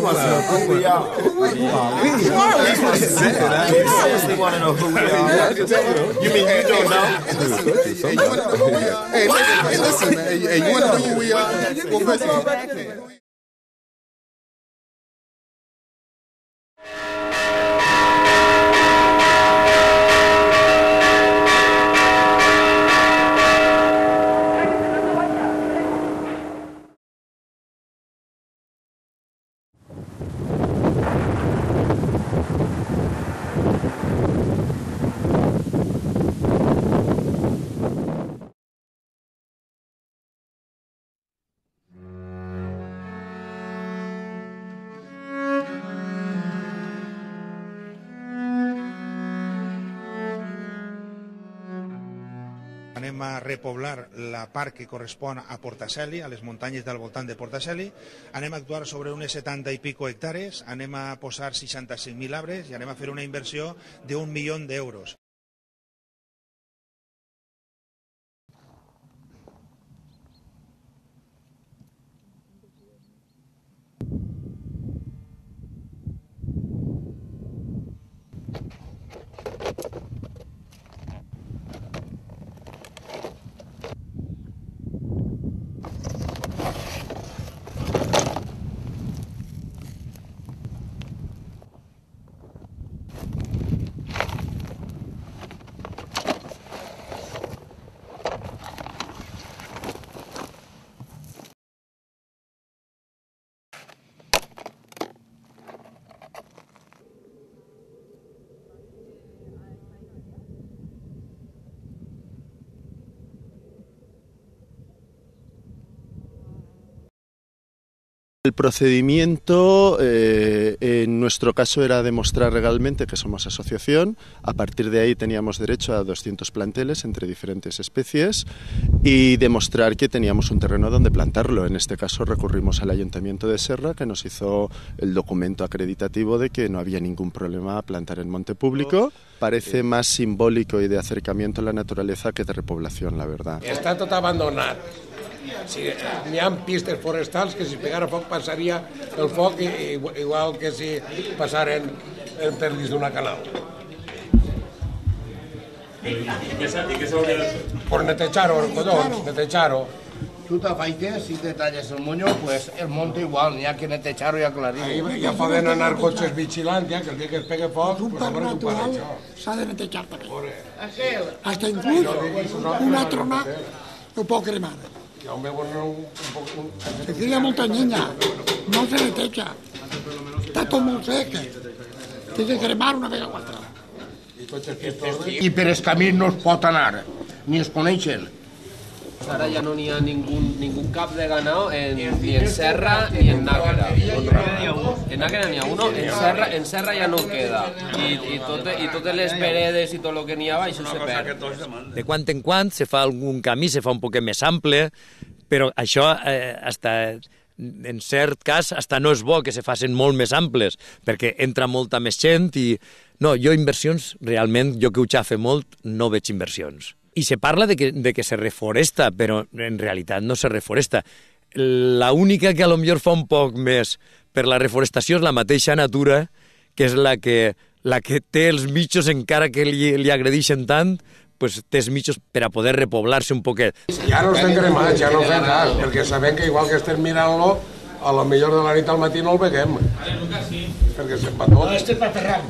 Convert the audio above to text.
wants to know who we are. That's what he said. He seriously want to know who we are. You mean you don't know? Hey, listen, man. Hey, you want to know who we are? Well, first of all, anem a repoblar la part que correspon a Portaceli, a les muntanyes del voltant de Portaceli. Anem a actuar sobre unes 70 i pico hectàrees, anem a posar 65.000 arbres i anem a fer una inversió d'1 milió d'euros. El procedimiento en nuestro caso era demostrar legalmente que somos asociación. A partir de ahí teníamos derecho a 200 planteles entre diferentes especies y demostrar que teníamos un terreno donde plantarlo. En este caso recurrimos al Ayuntamiento de Serra, que nos hizo el documento acreditativo de que no había ningún problema a plantar en monte público. Parece más simbólico y de acercamiento a la naturaleza que de repoblación, la verdad. Està tot abandonat. N'hi ha pistes forestals que si pegara foc passaria el foc igual que si passaren per dins d'una canal. ¿Y qué s'hauria de fer? Por netejar-ho, collons, netejar-ho. Tú te afaites y te talles el moño, pues el monte igual, n'hi ha que netejar-ho i aclarir-ho. Ahí ja poden anar cotxes vigilant, ja, que el dia que es pegue foc, Un pues a parc veure com fan natural això. s'ha de netejar també. Hasta inclús una trona lo pot cremar. Ja ho veuen un poc... Se cría molta llenya, no se neteja. Está tot molt sec. Té que cremar una vegada o altra. I per els camins no es pot anar, ni es coneixen. Ara ja no n'hi ha ningún cap de ganado ni en Serra ni en Nájera. En Nájera n'hi ha uno, en Serra ja no queda. I totes les veredes i tot el que n'hi ha, això se perd. De quan en quan se fa algun camí, se fa un poc més ample, però això hasta en cert cas hasta no és bo que se facin molt més amples, perquè entra molta més gent i... No, jo inversions, realment, jo que ho xafe molt, no veig inversions. I se parla de que se reforesta, però en realitat no se reforesta. La única que a lo millor fa un poc més per la reforestació és la mateixa natura, que és la que té els mitjos, encara que li agredixen tant, pues té els mitjos per a poder repoblar-se un poquet. Ja no estem cremats, ja no fem res, perquè sabem que igual que estem mirant-lo, a lo millor de la nit al matí no el veiem. Perquè se'n va tot. Este és per Ferran.